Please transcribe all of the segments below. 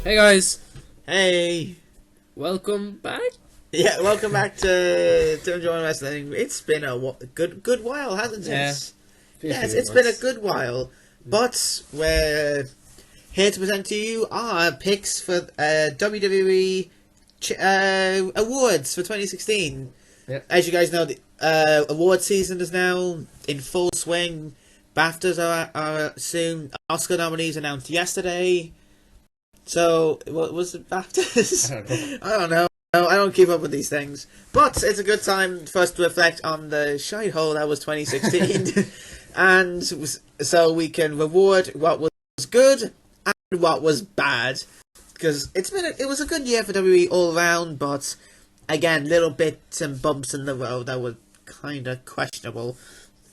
Hey guys, Hey, welcome back. yeah, welcome back to Enjoying Wrestling. It's been a good while, hasn't it? Yeah, Yes, it's been a good while, but we're here to present to you our picks for WWE awards for 2016. Yep. As you guys know, the award season is now in full swing. BAFTAs are soon. Oscar nominees announced yesterday. So, what was it, BAFTAs? I don't know. I don't keep up with these things. But it's a good time for us to reflect on the shithole that was 2016. And so we can reward what was good and what was bad. Because it was a good year for WWE all around, but again, little bits and bumps in the road that were kind of questionable.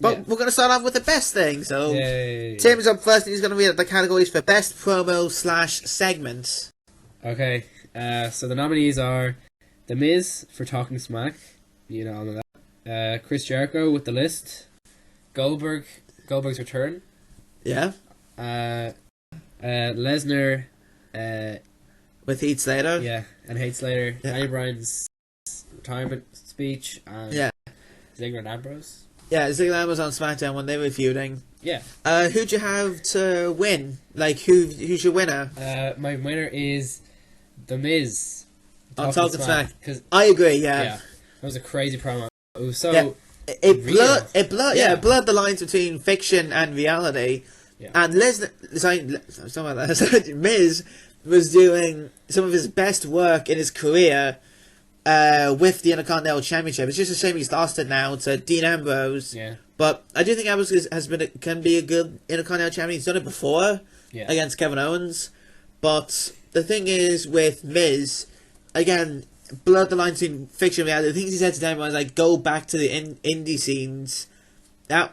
But we're going to start off with the best thing. So Yay. Tim's up first, and he's going to read out the categories for best promo / segment. Okay, so the nominees are The Miz for Talking Smack, you know, all of that. Chris Jericho with the list. Goldberg's return. Yeah. Lesnar, With Heath Slater. yeah, and Heath Slater. Yeah. Daniel Bryan's retirement speech, and Yeah. Ziggler and Ambrose. Yeah, Ziggler was on SmackDown when they were feuding. Yeah. Who'd you have to win? Like, who's your winner? My winner is The Miz. On Talking Smack. Because I agree, yeah. that was a crazy promo. It was so Yeah. It real. blurred the lines between fiction and reality. Yeah. And Lesnar, sorry about that. Miz was doing some of his best work in his career with the Intercontinental Championship. It's just a shame he's lost it now to Dean Ambrose. Yeah. But I do think Ambrose can be a good Intercontinental Champion. He's done it before against Kevin Owens. But the thing is with Miz, again, blurred the lines between fiction and reality. The things he said to them was like, go back to the indie scenes. That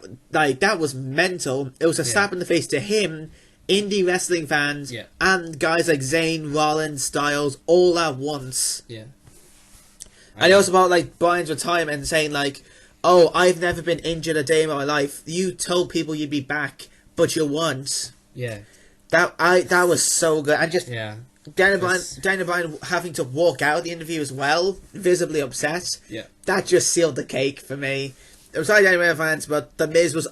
was mental. It was a slap in the face to him, indie wrestling fans, and guys like Zayn, Rollins, Styles, all at once. Yeah. And also about like Bryan's retirement and saying like, oh, I've never been injured a day in my life. You told people you'd be back, but you weren't. Yeah. That was so good. And just Daniel Yes. Bryan having to walk out of the interview as well, visibly upset. Yeah. That just sealed the cake for me. I'm sorry, Daniel Bryan fans, but The Miz was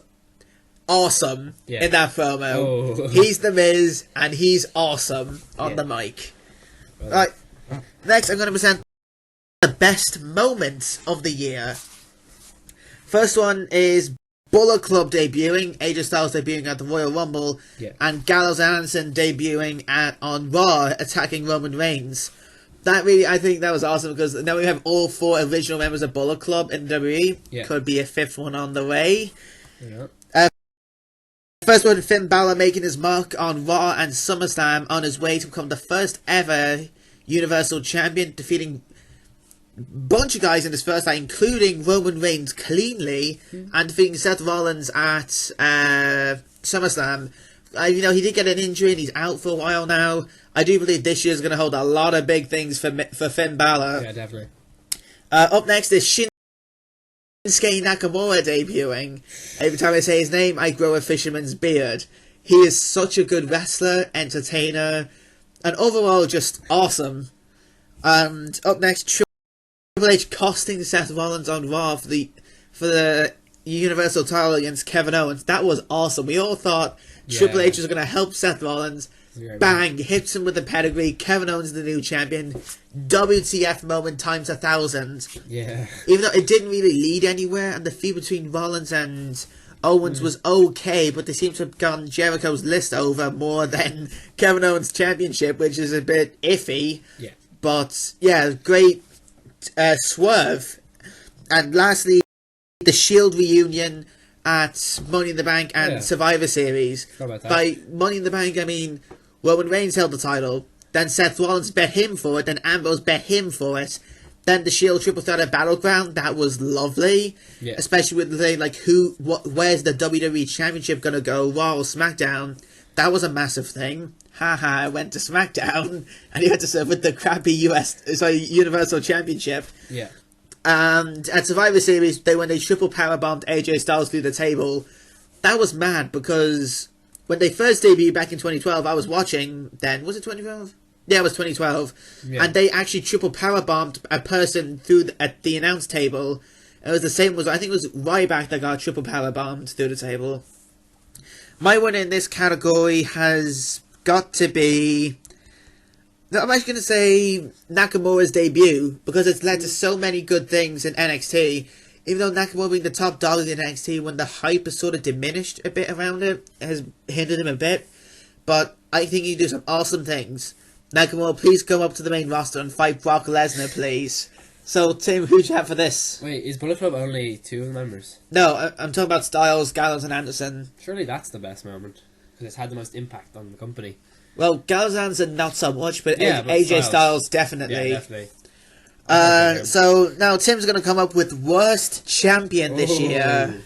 awesome in that promo. Oh. He's The Miz, and he's awesome on the mic. Well, Right. Next, I'm going to present the best moments of the year. First one is Bullet Club debuting, AJ Styles debuting at the Royal Rumble, and Gallows and Anderson debuting on Raw, attacking Roman Reigns. I think that was awesome because now we have all 4 original members of Bullet Club in WWE. Could be a 5th one on the way. Yeah. First one, Finn Balor making his mark on Raw and SummerSlam on his way to become the first ever Universal Champion, defeating a bunch of guys in his first night, including Roman Reigns cleanly, and defeating Seth Rollins at SummerSlam. He did get an injury and he's out for a while now. I do believe this year's going to hold a lot of big things for Finn Balor. Yeah, definitely. Up next is Shinsuke Nakamura debuting. Every time I say his name, I grow a fisherman's beard. He is such a good wrestler, entertainer, and overall just awesome. And up next, Triple H costing Seth Rollins on Raw for the Universal title against Kevin Owens. That was awesome. We all thought Triple H was going to help Seth Rollins. Bang! Hits him with the pedigree. Kevin Owens is the new champion. WTF moment times 1,000. Yeah. Even though it didn't really lead anywhere, and the feud between Rollins and Owens was okay, but they seem to have gotten Jericho's list over more than Kevin Owens' championship, which is a bit iffy. Yeah. But yeah, great swerve. And lastly, the Shield reunion at Money in the Bank and Survivor Series. How about that? By Money in the Bank, I mean Roman Reigns held the title, then Seth Rollins bet him for it, then Ambrose bet him for it, then the Shield Triple Threat at Battleground. That was lovely, especially with the thing like where's the WWE Championship gonna go, Raw or SmackDown? That was a massive thing. Haha, I went to SmackDown and he had to serve with the crappy Universal Championship. Yeah. And at Survivor Series, when they triple powerbombed AJ Styles through the table, that was mad because when they first debuted back in 2012, I was watching then. Was it 2012? Yeah, it was 2012. Yeah. And they actually triple powerbombed a person at the announce table. It was the same I think it was Ryback that got triple powerbombed through the table. My winner in this category has got to be... I'm actually going to say Nakamura's debut, because it's led to so many good things in NXT. Even though Nakamura being the top dog in NXT, when the hype has sort of diminished a bit around it, has hindered him a bit. But I think he can do some awesome things. Nakamura, please come up to the main roster and fight Brock Lesnar, please. So, Tim, who'd you have for this? Wait, is Bullet Club only 2 of the members? No, I'm talking about Styles, Gallows, and Anderson. Surely that's the best moment, because it's had the most impact on the company. Well, Gallows and Anderson not so much, but, Yeah, but AJ Styles definitely. Yeah, definitely. So now Tim's going to come up with worst champion this year.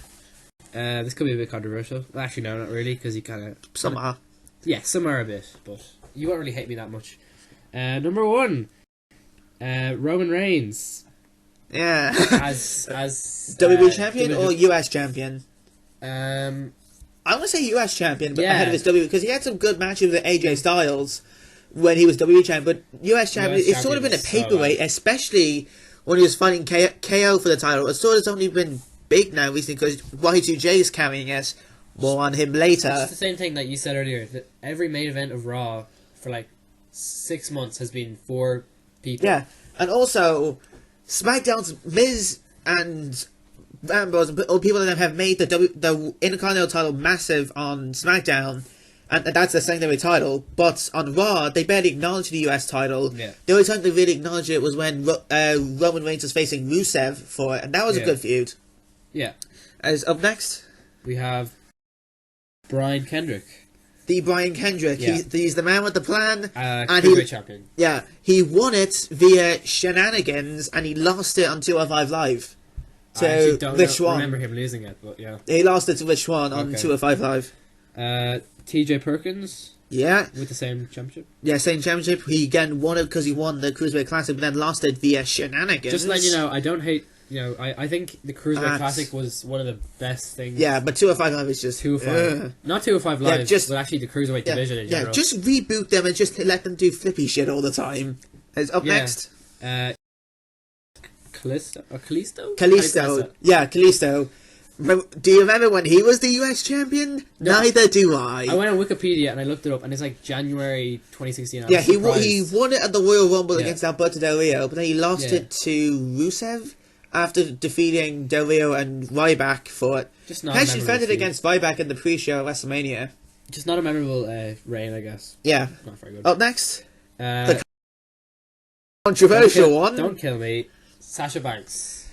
This could be a bit controversial. Actually, no, not really, because he kind of... Somehow. Yeah, some are a bit, but you won't really hate me that much. Number 1, Roman Reigns. Yeah. as WWE champion or US champion? I want to say US champion, but Yeah. ahead of his WWE, because he had some good matches with AJ Styles when he was WWE champion, but US champion, it's sort of been a champion is so paperweight, especially when he was fighting KO for the title. It's sort of only been big now recently because Y2J is carrying it. More on him later. It's the same thing that you said earlier, that every main event of Raw for like 6 months has been 4 people. Yeah, and also SmackDown's Miz and Ambrose and people that have made the Intercontinental title massive on SmackDown, and that's their secondary title. But on Raw, they barely acknowledged the US title. Yeah. The only time they really acknowledged it was when Roman Reigns was facing Rusev for it, and that was a good feud. Yeah. As up next, We have Brian Kendrick. the Brian Kendrick. Yeah. He's the man with the plan. And Cruiserweight champion. Yeah, he won it via shenanigans, and he lost it on 205 Live I actually to don't Rich Swann. remember him losing it, but yeah. He lost it to Rich Swann on Okay. 205 Live. TJ Perkins Yeah, with the same championship. yeah, same championship. He again won it because he won the Cruiserweight Classic, but then lost it via shenanigans. Just letting you know, I don't hate. I think the Cruiserweight That's- Classic was one of the best things. Yeah, but 205 Live is just 205. Not 205 Live, just- but actually the Cruiserweight Yeah, division in yeah, general. just reboot them and just let them do flippy shit all the time. Is up Yeah. next, Kalisto? Kalisto? Kalisto. Yeah, Kalisto. Do you remember when he was the US champion? No. Neither do I. I went on Wikipedia and I looked it up, and it's like January 2016. Yeah, he won it at the Royal Rumble Yeah. against Alberto Del Rio, but then he lost Yeah. it to Rusev after defeating Del Rio and Ryback for it. Just not He a actually memorable defended feud. against Ryback in the pre-show at WrestleMania. Just not a memorable reign, I guess. Yeah. Not very good. Up next, Uh, controversial one. Don't kill me. Sasha Banks.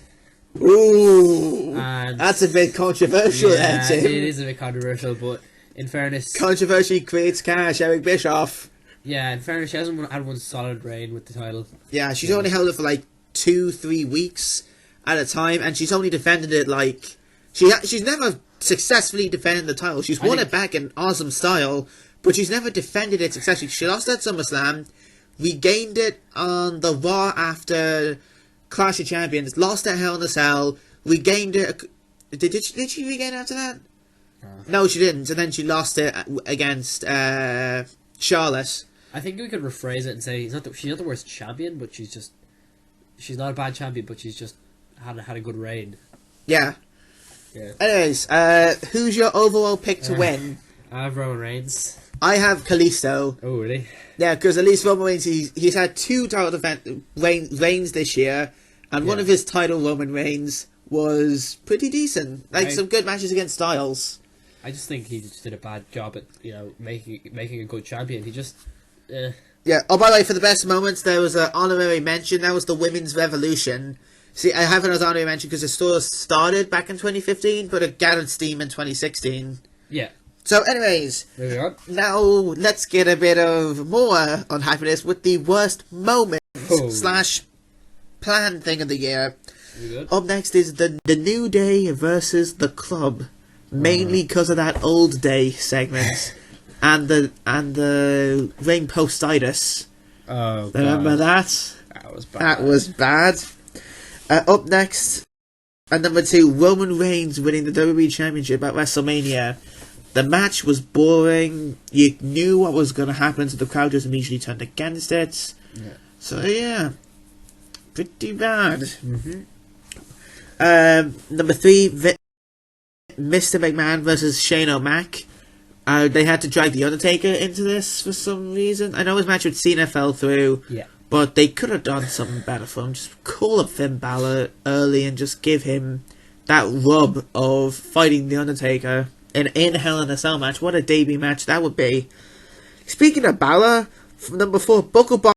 Ooh, And that's a bit controversial yeah, there, Tim. it is a bit controversial, but in fairness, Controversy creates cash. Eric Bischoff. she hasn't had one solid reign with the title. Yeah, she's only held it for like 2-3 weeks at a time, and she's only defended it like she's never successfully defended the title. She's won it back in awesome style, but she's never defended it successfully. She lost at SummerSlam, regained it on the Raw after Clash of Champions, lost at Hell in a Cell, regained it. Did she regain it after that? No, she didn't. And then she lost it against Charlotte. I think we could rephrase it and say she's not the worst champion, but she's not a bad champion, but she's just had a good reign. Yeah. Yeah. Anyways, who's your overall pick to win? I have Roman Reigns. I have Kalisto. Oh really? Yeah, because at least Roman Reigns, he's had 2 title reigns this year, and one Yeah. of his title Roman Reigns was pretty decent. Like, I- some good matches against Styles. I just think he just did a bad job at making a good champion. He just Yeah. Oh, by the way, for the best moments, there was an honorary mention. That was the Women's Revolution. See, I have it as honorary mention because the store started back in 2015, but it gathered steam in 2016. yeah. So, anyways, Moving on. now let's get a bit of more unhappiness with the worst moments Oh. / plan thing of the year. You good? Up next is the New Day versus the Club, mainly because of that Old Day segment and the Rain Postitis. Oh, God. Remember that? That was bad. That was bad. Up next, at number 2, Roman Reigns winning the WWE Championship at WrestleMania. The match was boring. You knew what was going to happen, so the crowd just immediately turned against it. Yeah. So yeah, pretty bad. Mm-hmm. Number 3, Mr. McMahon versus Shane O'Mac. They had to drag The Undertaker into this for some reason. I know his match with Cena fell through, but they could have done something better for him. Just call up Finn Balor early and just give him that rub of fighting The Undertaker in Hell in a Cell match. What a debut match that would be. Speaking of Balor, from number 4, Buckle Bomb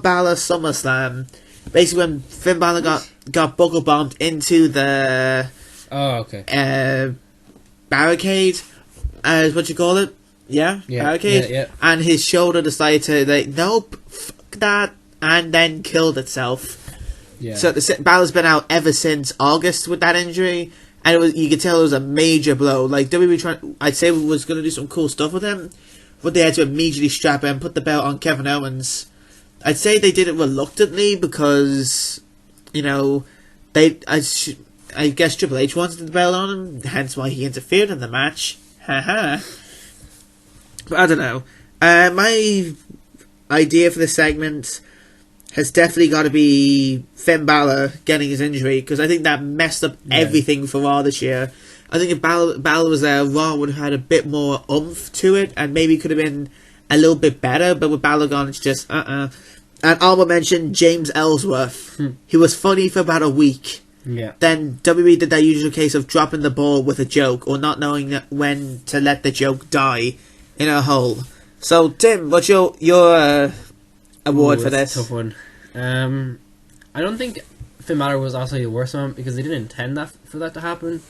Balor SummerSlam. Basically, when Finn Balor got buckle bombed into the barricade, as what you call it, barricade, and his shoulder decided to nope, fuck that, and then killed itself. Yeah. So Balor's been out ever since August with that injury, and you could tell it was a major blow. Like WWE I'd say was going to do some cool stuff with him, but they had to immediately strap him, put the belt on Kevin Owens. I'd say they did it reluctantly because, I guess Triple H wanted the belt on him, hence why he interfered in the match. Haha. But I don't know. My idea for this segment has definitely got to be Finn Balor getting his injury, because I think that messed up everything for Raw this year. I think if Balor was there, Raw would have had a bit more oomph to it, and maybe could have been a little bit better, but with Balor gone, it's just, And Alma mentioned James Ellsworth. He was funny for about a week. Yeah. Then WWE did that usual case of dropping the ball with a joke, or not knowing when to let the joke die in a hole. So, Tim, what's your award for this? A tough one. I don't think Finn Balor was also the worst one, because they didn't intend for that to happen.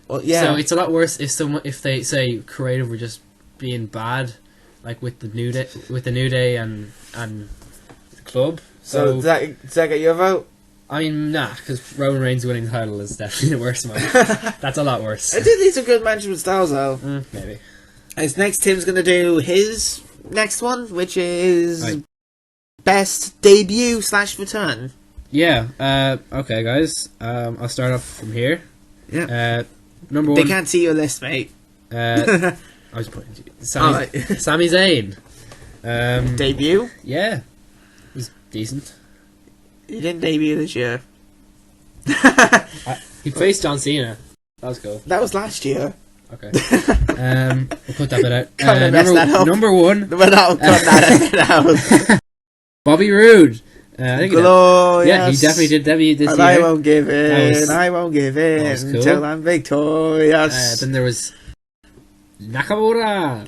Well, yeah. So it's a lot worse if they say creative were just being bad, like with the New Day and the club. So does that get your vote? I mean, nah, because Roman Reigns winning the title is definitely the worst one. That's a lot worse. I did need some good management styles, though. Maybe. As next, Tim's going to do his next one, which is best debut / return. Yeah. Okay, guys. I'll start off from here. Yeah. Number 1. They can't see your list, mate. I was pointing to you. Sami Zayn. Debut? Yeah. It was decent. He didn't debut this year. He faced John Cena. That was cool. That was last year. Okay. We'll put that bit out. Number 1. We're not cut that out. Bobby Roode. I think Glorious. he definitely did debut this year. I won't give in. I won't give in cool. until I'm victorious. Then there was Nakamura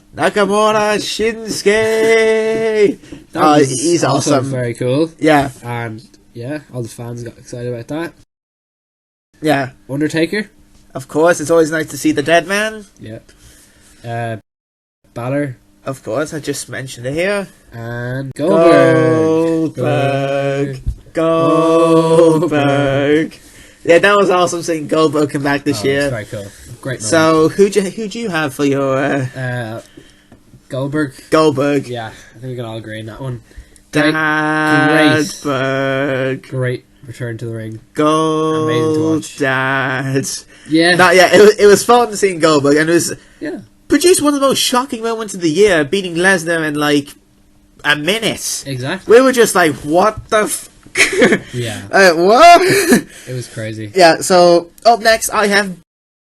Shinsuke. He's awesome. Very cool. Yeah. And all the fans got excited about that. Yeah. Undertaker. Of course, it's always nice to see the dead man. Yeah. Balor. Of course, I just mentioned it here. And Goldberg. Yeah, that was awesome seeing Goldberg come back this year. Very cool. Great moment. So, who do you have for your... Goldberg. Yeah, I think we can all agree on that one. Goldberg. Great return to the ring. Dad. Yeah. It was fun seeing Goldberg, and it was... Yeah. Produced one of the most shocking moments of the year, beating Lesnar in like a minute. Exactly. We were just like, what the yeah. What? It was crazy. Yeah, so up next I have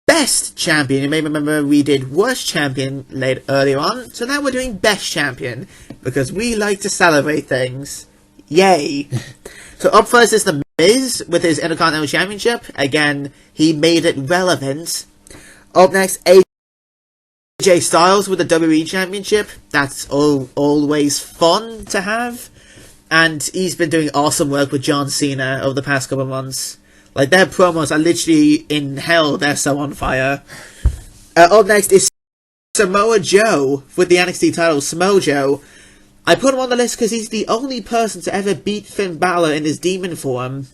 Best Champion. You may remember we did Worst Champion earlier on, so now we're doing Best Champion, because we like to celebrate things. Yay. So up first is The Miz with his Intercontinental Championship. Again, he made it relevant. Up next, AJ Styles with the WWE Championship. That's always fun to have. And he's been doing awesome work with John Cena over the past couple of months. Like, their promos are literally in hell. They're so on fire. Up next is Samoa Joe with the NXT title. Samoa Joe. I put him on the list because he's the only person to ever beat Finn Balor in his demon form.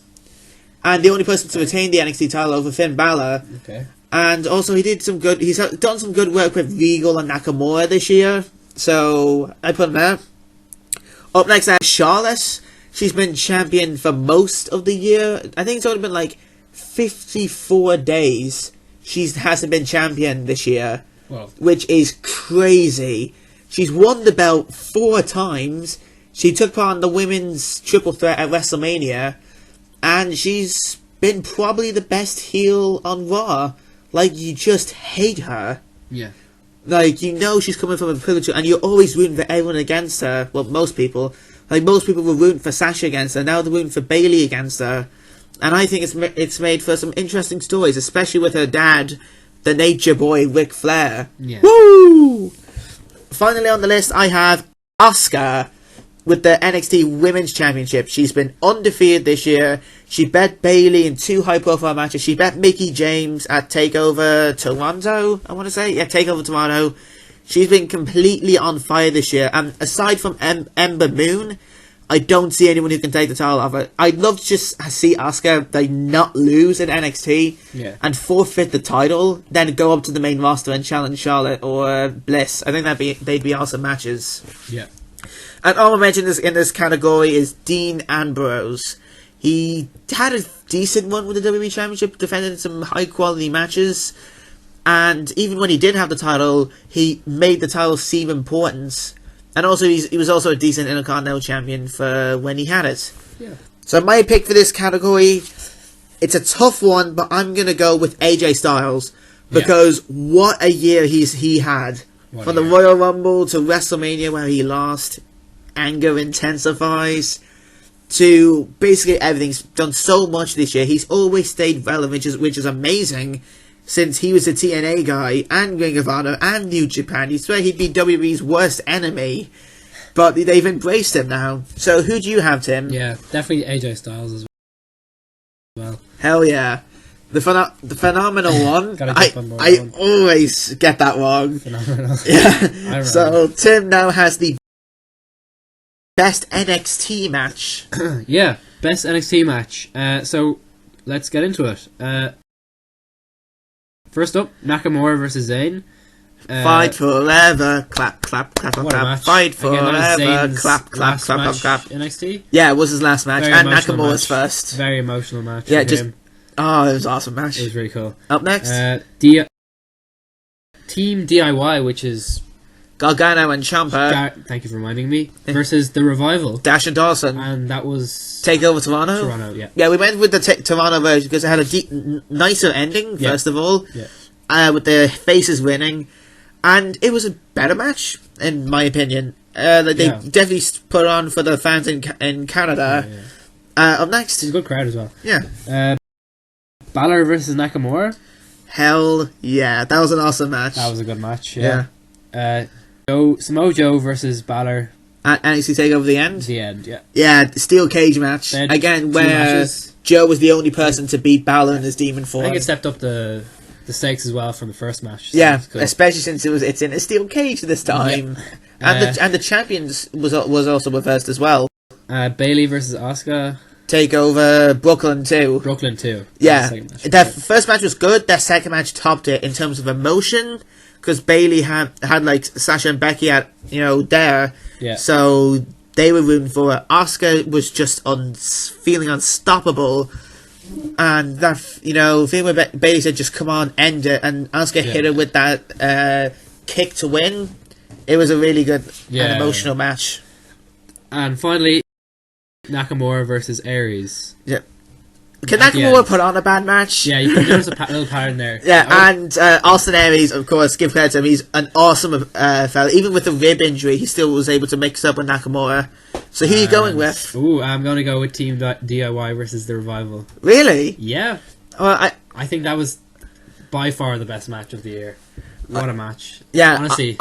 And the only person to retain the NXT title over Finn Balor. Okay. And also he's done some good work with Regal and Nakamura this year. So I put him there. Up next I have Charlotte. She's been champion for most of the year. I think it's only been like 54 days. She hasn't been champion this year. Well, which is crazy. She's won the belt 4 times. She took part in the women's triple threat at WrestleMania, and she's been probably the best heel on Raw. Like, you just hate her. yeah. Like, you know she's coming from a privilege, and you're always rooting for everyone against her. Well, most people. Like, most people were rooting for Sasha against her, now they're rooting for Bayley against her. And I think it's made for some interesting stories, especially with her dad, the Nature Boy, Ric Flair. Yeah. Woo! Finally on the list, I have Asuka with the NXT Women's Championship. She's been undefeated this year. She bet Bayley in 2 high-profile matches. She bet Mickie James at TakeOver Toronto, I want to say. Yeah, TakeOver Toronto. She's been completely on fire this year. And aside from Ember Moon, I don't see anyone who can take the title off her. I'd love to just see Asuka not lose in NXT and forfeit the title, then go up to the main roster and challenge Charlotte or Bliss. I think they'd be awesome matches. Yeah. And all I mentioned in this category is Dean Ambrose. He had a decent one with the WWE Championship, defended some high quality matches, and even when he did have the title, he made the title seem important. And also, he was also a decent Intercontinental Champion for when he had it. Yeah. So my pick for this category, it's a tough one, but I'm going to go with AJ Styles. Because what a year he had. From the Royal Rumble to WrestleMania where he lost, anger intensifies, to basically everything's done so much this year. He's always stayed relevant, which is amazing. Since he was a TNA guy, and Ring of Honor, and New Japan, you'd swear he'd be WWE's worst enemy. But they've embraced him now. So who do you have, Tim? Yeah, definitely AJ Styles as well. Hell yeah. The phenomenal one. I always get that wrong. Phenomenal. Yeah. So Tim now has the best NXT match. Yeah, best NXT match. So let's get into it. First up, Nakamura versus Zayn. Fight forever, clap, clap, clap, What a clap. match. Fight Again, that was forever, Zayn's clap, clap, last clap, clap, match clap. NXT. Yeah, it was his last match, Very and emotional Nakamura's match. first. Very emotional match. Yeah, for just him. it was an awesome match. It was really cool. Up next, Team DIY, which is Gargano and Ciampa, thank you for reminding me, versus the Revival, Dash and Dawson, and that was TakeOver Toronto. Toronto. Yeah, Yeah, we went with the Toronto version because it had a nicer ending. First of all, with the faces winning, and it was a better match in my opinion. They definitely put on for the fans in Canada. Up next, it's a good crowd as well. Yeah, Balor versus Nakamura. Hell yeah, that was an awesome match. That was a good match. Yeah. Samoa Joe versus Balor. And NXT TakeOver the end. The end. Yeah. Yeah, steel cage match again, where Joe was the only person to beat Balor in his demon form. I think it stepped up the stakes as well from the first match. So yeah, cool. Especially since it's in a steel cage this time, and the champions was also reversed as well. Bayley versus Asuka. TakeOver Brooklyn too. Brooklyn too. Yeah, that first match was good. That second match topped it in terms of emotion because Bayley had like Sasha and Becky at there. Yeah. So they were rooting for her. Asuka was just feeling unstoppable, and that thing where Bayley said, "Just come on, end it," and Asuka hit her with that kick to win. It was a really good and emotional match. And finally, Nakamura versus Aries. Yeah. Can Nakamura put on a bad match? Yeah, you can notice a little pattern there. Yeah, and Austin Aries, of course, give credit to him. He's an awesome fella. Even with the rib injury, he still was able to mix up with Nakamura. So who are you going with? Ooh, I'm going to go with Team DIY versus the Revival. Really? Yeah. Well, I think that was by far the best match of the year. What a match. Yeah, honestly.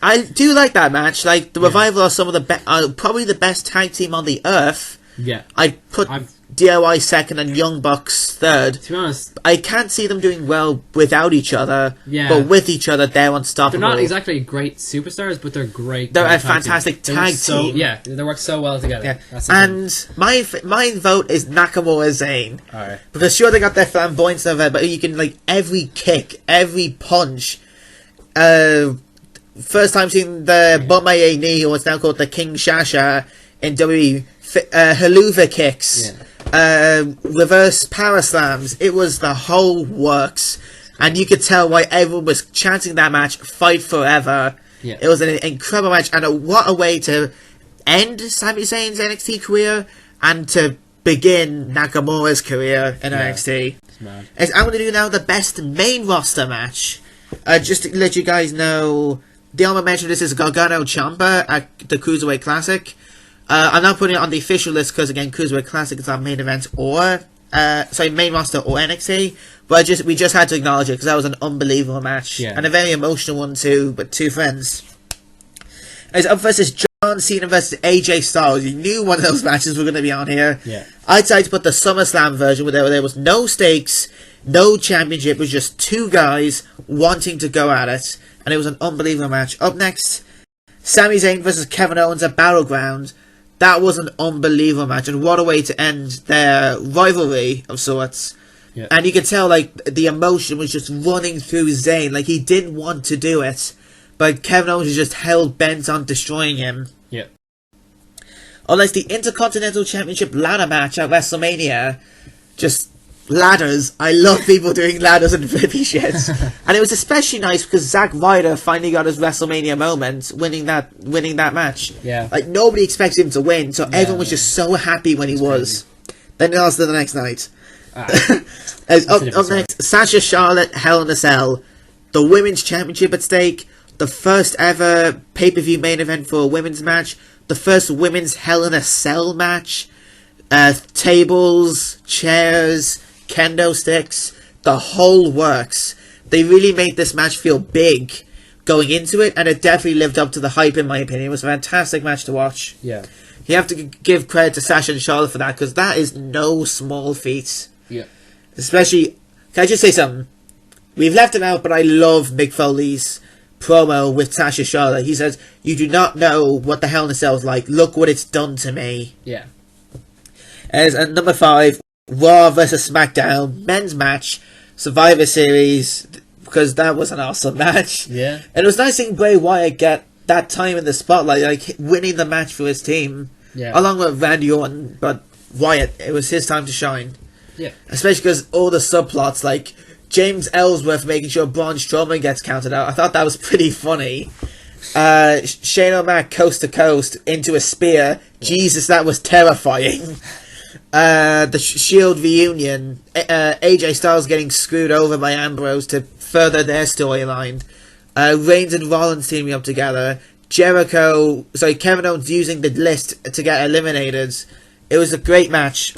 I do like that match. Like, the Revival are some of the probably the best tag team on the earth. Yeah. I'd put DIY second and Young Bucks third. To be honest, I can't see them doing well without each other. Yeah. But with each other, they're unstoppable. They're not exactly great superstars, but they're great. They're a fantastic tag team. Yeah, they work so well together. Yeah. That's and my vote is Nakamura Zayn. Alright. Because sure, they got their flamboyance and everything, but you can, like, every kick, every punch. First time seeing the Bomaye knee, or what's now called the King Shasha in WWE. Haluva kicks, reverse power slams. It was the whole works. And you could tell why everyone was chanting that match, fight forever. Yeah. It was an incredible match, and what a way to end Sami Zayn's NXT career and to begin Nakamura's career in NXT. It's mad. As I'm going to do now the best main roster match. Just to let you guys know, the honorable mention this is Gargano Ciampa at the Cruiserweight Classic. I'm not putting it on the official list because, again, Cruiserweight Classic is our main event or main roster or NXT. But we just had to acknowledge it because that was an unbelievable match. Yeah. And a very emotional one too, with two friends. As up first is John Cena versus AJ Styles. You knew one of those matches were going to be on here. Yeah. I decided to put the SummerSlam version where there was no stakes, no championship. It was just two guys wanting to go at it. And it was an unbelievable match. Up next, Sami Zayn versus Kevin Owens at Battleground. That was an unbelievable match. And what a way to end their rivalry of sorts. Yeah. And you could tell, like, the emotion was just running through Zayn. Like, he didn't want to do it. But Kevin Owens was just hell-bent on destroying him. Yeah. Unless the Intercontinental Championship ladder match at WrestleMania. Just ladders. I love people doing ladders and flippy shit. And it was especially nice because Zack Ryder finally got his WrestleMania moment winning that match. Yeah. Like, nobody expected him to win, so everyone was just so happy when he was. Then he lost the next night. Up next, Sasha Charlotte, Hell in a Cell. The Women's Championship at stake. The first ever pay-per-view main event for a women's match. The first women's Hell in a Cell match. Tables, chairs, kendo sticks. The whole works. They really made this match feel big going into it, and it definitely lived up to the hype, in my opinion. It was a fantastic match to watch. Yeah. You have to give credit to Sasha and Charlotte for that, because that is no small feat. Yeah. Especially, can I just say something? We've left it out, but I love Mick Foley's promo with Sasha Charlotte. He says, "You do not know what the Hell in a Cell is like. Look what it's done to me." Yeah. As at number 5, Raw vs SmackDown men's match, Survivor Series, because that was an awesome match. Yeah. And it was nice seeing Bray Wyatt get that time in the spotlight, like winning the match for his team, along with Randy Orton. But Wyatt, it was his time to shine. Yeah. Especially because all the subplots, like James Ellsworth making sure Braun Strowman gets counted out. I thought that was pretty funny. Shane O'Mac coast to coast into a spear. Jesus, that was terrifying. The Shield reunion. AJ Styles getting screwed over by Ambrose to further their storyline. Reigns and Rollins teaming up together. Kevin Owens using the list to get eliminated. It was a great match.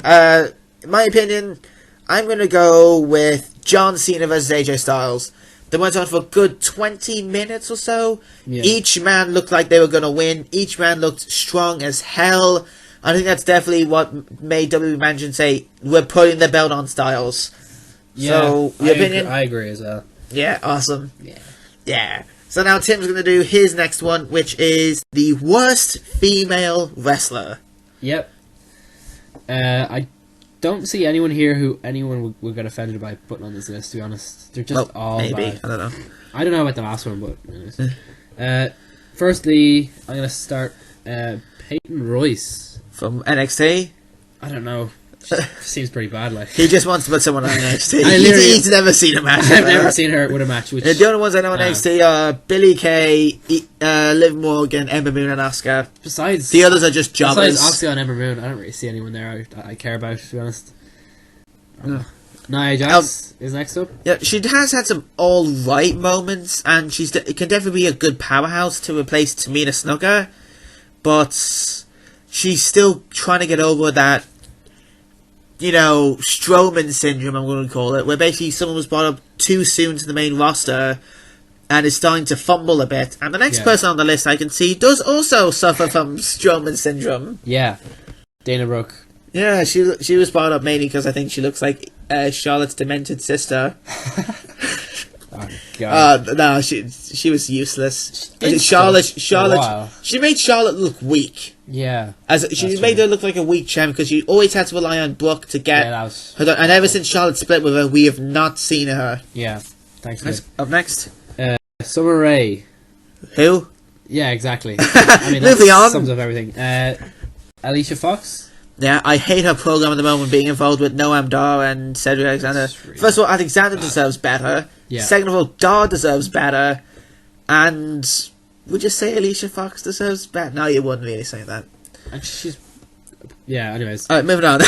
In my opinion, I'm going to go with John Cena versus AJ Styles. They went on for a good 20 minutes or so. Yeah. Each man looked like they were going to win. Each man looked strong as hell. I think that's definitely what made WWE Management say, we're putting the belt on Styles. Yeah, so, your opinion? I agree as well. Yeah, awesome. Yeah. So now Tim's going to do his next one, which is the worst female wrestler. Yep. I don't see anyone here who anyone would get offended by putting on this list, to be honest. They're just all maybe. bad. I don't know. I don't know about the last one, but anyways. Firstly, I'm going to start Peyton Royce. From NXT? I don't know. Seems pretty bad, like. He just wants to put someone on NXT. He's never seen a match. I've never seen her with a match. Which, the only ones I know on NXT are Billie Kay, Liv Morgan, Ember Moon, and Asuka. Besides, the others are just jobbers. Besides Asuka and Ember Moon, I don't really see anyone there I care about, to be honest. Nia Jax is next up. Yeah, she has had some alright moments, and it can definitely be a good powerhouse to replace Tamina Snuka, but she's still trying to get over that, Strowman syndrome, I'm going to call it, where basically someone was brought up too soon to the main roster and is starting to fumble a bit. And the next person on the list I can see does also suffer from Strowman syndrome. Yeah, Dana Brooke. Yeah, she was brought up mainly because I think she looks like Charlotte's demented sister. Oh, God. No, she was useless. Charlotte, she made Charlotte look weak. Yeah. She made her look like a weak champ because she always had to rely on Brooke to get her done. And ever since Charlotte split with her, we have not seen her. Yeah. Thanks. Up next, Summer Rae. Who? Yeah, exactly. I mean, that sums up everything. Alicia Fox. Yeah, I hate her program at the moment, being involved with Noam Dar and Cedric Alexander. First of all, Alexander deserves better. Yeah. Second of all, Dar deserves better. And would you say Alicia Fox deserves better? No, you wouldn't really say that. And she's... Yeah, anyways. Alright, moving on.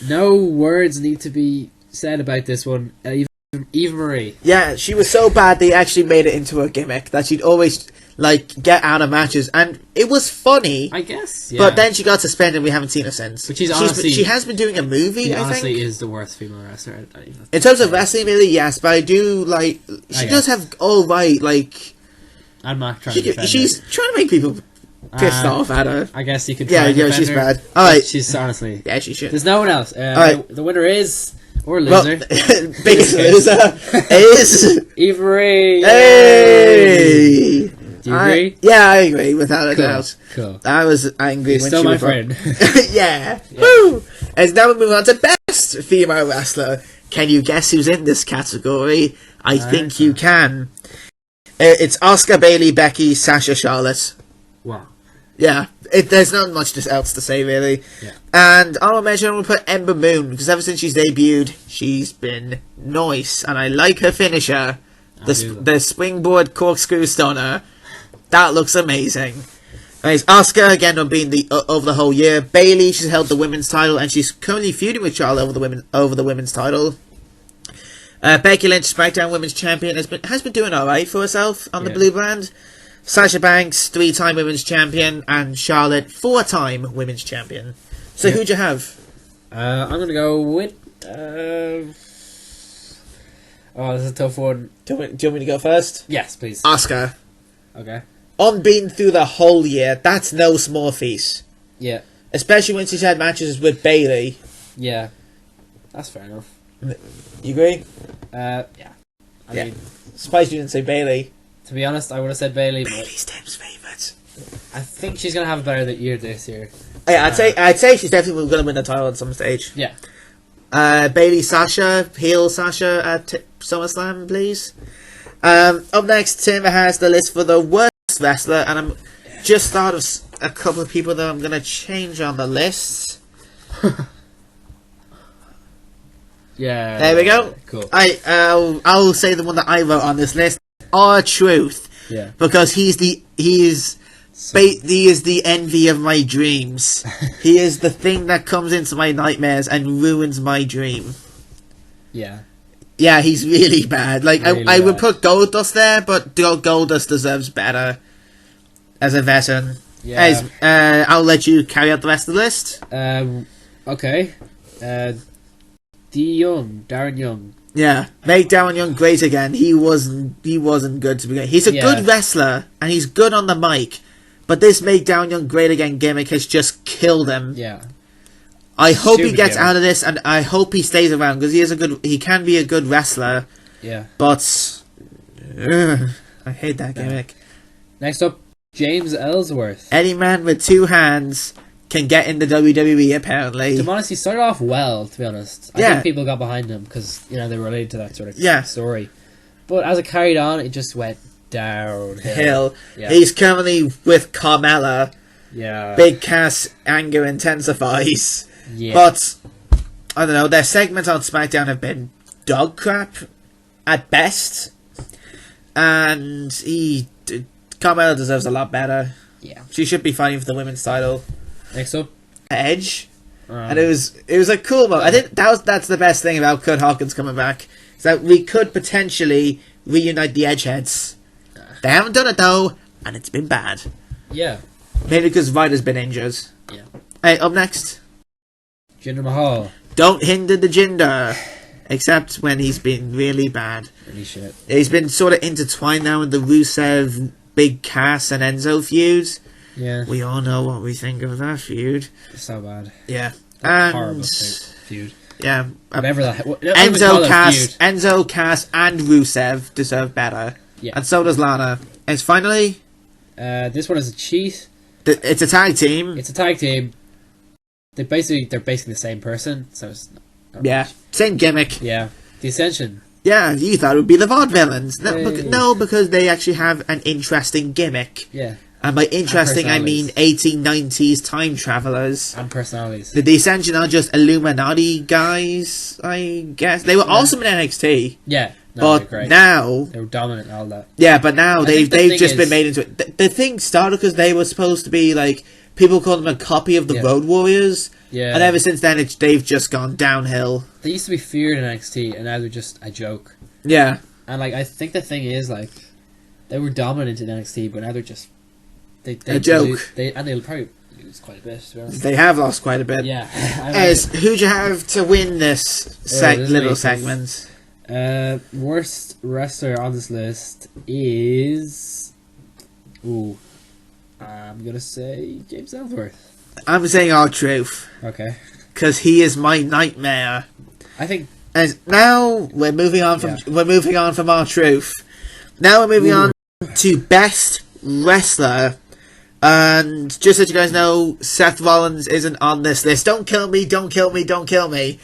No words need to be said about this one. Eva Marie. Yeah, she was so bad they actually made it into a gimmick that she'd always get out of matches, and it was funny. I guess. Yeah. But then she got suspended. And we haven't seen her since. But she has been doing a movie. She I honestly think is the worst female wrestler. in terms of wrestling, really, yes. But I do she does have all right. I'm not trying to defend she's her. trying to make people pissed off at her. I guess you could. Try and defend she's her, bad. All right, she's honestly. Yeah, she should. There's no one else. right. The winner is loser. Biggest loser is Eva Marie. Hey. Do you agree? Yeah, I agree without a doubt. Cool. I was angry when still she my was friend. yeah. Woo! And now we move on to best female wrestler. Can you guess who's in this category? I think you can. It's Asuka, Bailey, Becky, Sasha, Charlotte. Wow. Yeah, there's not much else to say really. Yeah. And I'll mention we'll put Ember Moon because ever since she's debuted, she's been nice, and I like her finisher, the springboard corkscrew stunner. That looks amazing. Anyways, Asuka again on being over the whole year. Bailey, she's held the women's title, and she's currently feuding with Charlotte over the women's title. Becky Lynch, SmackDown Women's Champion, has been doing alright for herself on the blue brand. Sasha Banks, 3-time Women's Champion, and Charlotte, 4-time Women's Champion. So who'd you have? I'm gonna go with. Oh, this is a tough one. Do you want me to go first? Yes, please. Asuka. Okay. Unbeaten through the whole year. That's no small feat. Yeah. Especially when she's had matches with Bailey. Yeah. That's fair enough. You agree? Yeah. I mean, surprised you didn't say Bailey. to be honest, I would have said Bailey. Bailey's Tim's favourite. I think she's gonna have a better year this year. Yeah, I'd say she's definitely going to win the title at some stage. Yeah. Bailey, Sasha, heel Sasha at SummerSlam, please. Up next, Tim has the list for the worst wrestler, and I'm just thought of a couple of people that I'm going to change on the list. Yeah. There we go. Cool. I'll say the one that I wrote on this list. R-Truth. Yeah. Because he is the envy of my dreams. He is the thing that comes into my nightmares and ruins my dream. Yeah. Yeah, he's really bad. Really I would bad. put Goldust there, but Goldust deserves better as a veteran. Yeah. Anyways, I'll let you carry out the rest of the list. Okay. Darren Young. Yeah, make Darren Young great again. He wasn't good to begin. He's a good wrestler and he's good on the mic, but this make Darren Young great again gimmick has just killed him. Yeah. I hope he Stupid gets gimmick. out of this, and I hope he stays around because he can be a good wrestler. Yeah. But I hate that gimmick. Next up, James Ellsworth. Any man with two hands can get in the WWE, apparently. To be honest, he started off well, to be honest. I Yeah. think people got behind him because, they related to that sort of Yeah. story. But as it carried on, it just went downhill. Yeah. He's currently with Carmella. Yeah. Big Cass anger intensifies. Yeah. But, I don't know, their segments on SmackDown have been dog crap at best. And Carmella deserves a lot better. Yeah. She should be fighting for the women's title. Next up. Edge. And it was a cool moment. I think that's the best thing about Kurt Hawkins coming back. Is that we could potentially reunite the Edgeheads. They haven't done it though, and it's been bad. Yeah. Maybe because Ryder's been injured. Yeah. Hey, up next. Jinder Mahal. Don't hinder the Jinder. Except when he's been really bad. Really shit. He's been sort of intertwined now with the Rusev, Big Cass, and Enzo feuds. Yeah. We all know what we think of that feud. So bad. Yeah. Horrible feud. Yeah. Whatever that. Enzo, Cass, and Rusev deserve better. Yeah. And so does Lana. And finally, this one is a cheat. it's a tag team. It's a tag team. They're basically the same person, so it's not Yeah. much. Same gimmick. Yeah. The Ascension. Yeah, you thought it would be the Vaudevillains. Hey. No, because they actually have an interesting gimmick. Yeah. And by interesting, I mean personalities. 1890s time travelers. And personalities. The Ascension are just Illuminati guys, I guess. They were awesome in NXT. Yeah. No, they're but great. now, They were dominant and all that. yeah, but now I they've think the thing just been is- made into it. The thing started because they were supposed to be like people called them a copy of the Yeah. Road Warriors, Yeah. and ever since then they've just gone downhill. They used to be feared in NXT, and now they're just a joke. Yeah, And like, I think the thing is, like, they were dominant in NXT, but now they're just they A joke. they'll probably lose quite a bit. To be honest. they have lost quite a bit. Yeah. As who'd you have to win this this little makes us- segment? Worst wrestler on this list is. Ooh. I'm gonna say James Ellsworth. I'm saying R-Truth Okay. because he is my nightmare. I think. And now we're moving on from R-Truth. Now we're moving on to best wrestler. And just so you guys know, Seth Rollins isn't on this list. Don't kill me, don't kill me, don't kill me.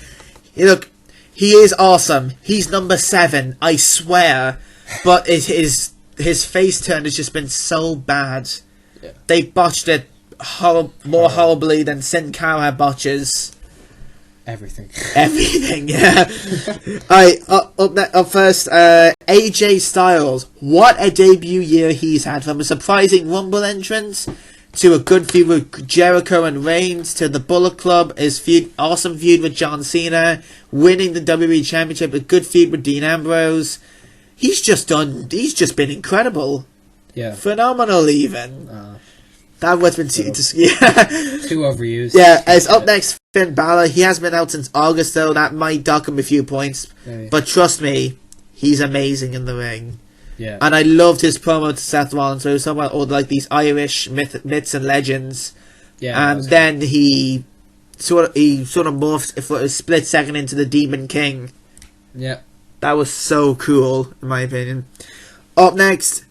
Look, he is awesome. He's number 7, I swear. But his face turn has just been so bad. Yeah. They botched it more horribly than Sin Cara botches Everything. everything. Yeah. Alright, up first, AJ Styles. What a debut year he's had, from a surprising Rumble entrance to a good feud with Jericho and Reigns to the Bullet Club, his awesome feud with John Cena, winning the WWE Championship, a good feud with Dean Ambrose. He's just been incredible. Yeah. Phenomenal, even. That was been So- too Too overused. Yeah, as up next, Finn Balor. He has been out since August, though. That might dock him a few points. Maybe. But trust me, he's amazing in the ring. Yeah. And I loved his promo to Seth Rollins, where he was talking about all like these Irish myths and legends. Yeah. that And was then he sort of morphed for a split second into the Demon King. good. Yeah. That was so cool, in my opinion. Up next,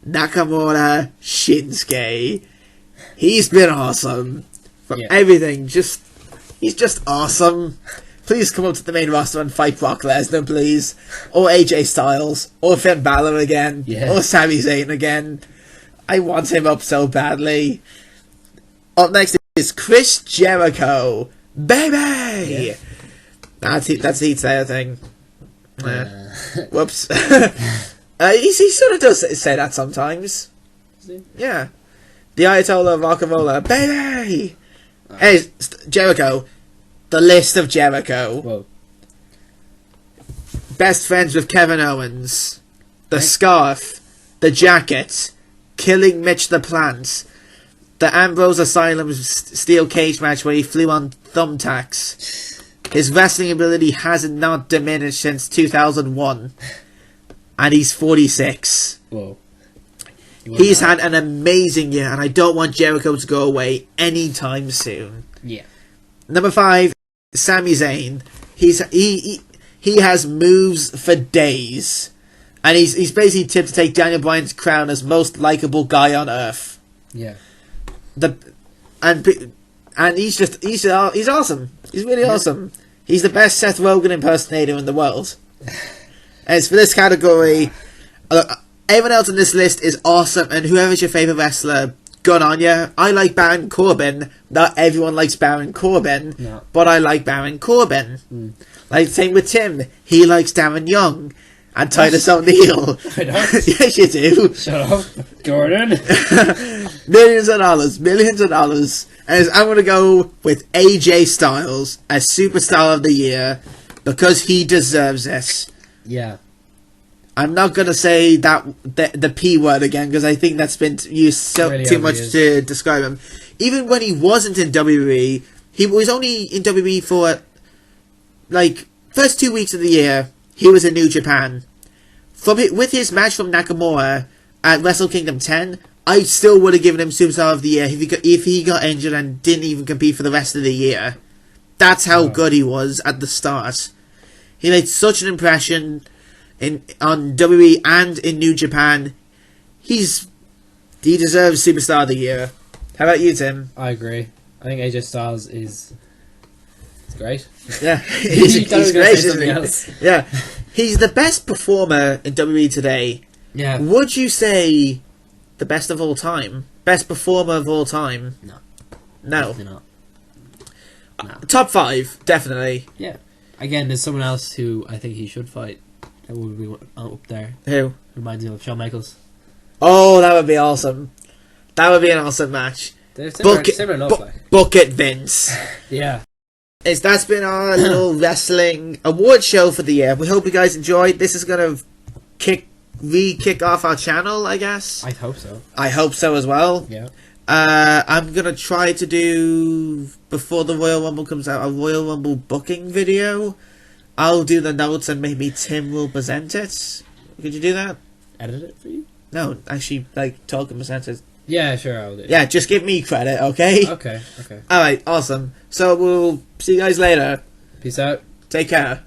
Nakamura Shinsuke. He's been awesome. From Yeah. everything, he's just awesome. Please come up to the main roster and fight Brock Lesnar, please. Or AJ Styles. Or Finn Balor again. Yeah. Or Sami Zayn again. I want him up so badly. Up next is Chris Jericho. Baby! Yeah. That's the Heat Slayer thing. Whoops. He sort of does say that sometimes. Is he? Yeah. The Ayatollah of Rock and Roller. Baby! Hey, Jericho. The list of Jericho. Whoa. Best friends with Kevin Owens. The Right. scarf. The jacket. Killing Mitch the Plant. The Ambrose Asylum steel cage match where he flew on thumbtacks. His wrestling ability has not diminished since 2001. And he's 46. Whoa. He's had an amazing year, and I don't want Jericho to go away anytime soon. Yeah. Number 5, Sami Zayn. He has moves for days, and he's basically tipped to take Daniel Bryan's crown as most likable guy on earth. Yeah. And he's awesome. He's really awesome. He's the best Seth Rogen impersonator in the world. As for this category, everyone else on this list is awesome, and whoever's your favourite wrestler, good on ya. I like Baron Corbin. Not everyone likes Baron Corbin, No. but I like Baron Corbin. Like, same with Tim. He likes Darren Young and Titus O'Neil. I don't. Yes, you do. Shut up, Jordan. Millions of dollars. And I'm going to go with AJ Styles as Superstar of the Year because he deserves it. Yeah. I'm not going to say the P word again because I think that's been used Really too much overused. to describe him. Even when he wasn't in WWE, he was only in WWE for like first 2 weeks of the year. He was in New Japan. With his match from Nakamura at Wrestle Kingdom 10, I still would have given him Superstar of the Year if he got injured and didn't even compete for the rest of the year. That's how good he was at the start. He made such an impression on WWE and in New Japan. He deserves Superstar of the Year. How about you, Tim? I agree. I think AJ Styles is great. Yeah, You he's thought I was gonna great, say isn't something he? else. Yeah, he's the best performer in WWE today. Yeah. Would you say the best of all time? Best performer of all time? No. No. Definitely not. Top 5, definitely. Yeah. Again, there's someone else who I think he should fight. that would be up there. Who? Reminds me of Shawn Michaels. Oh, that would be awesome. That would be an awesome match. They're similar enough, like. Book it, Vince. Yeah. That's been our little wrestling award show for the year. We hope you guys enjoyed. This is gonna kick off our channel, I guess. I hope so. I hope so as well. Yeah. I'm gonna try to do, before the Royal Rumble comes out, a Royal Rumble booking video. I'll do the notes and maybe Tim will present it. Could you do that? Edit it for you? No, actually, like, talk and present it. Yeah, sure, I'll do it. Yeah, just give me credit, okay? Okay. Alright, awesome. So we'll see you guys later. Peace out. Take care.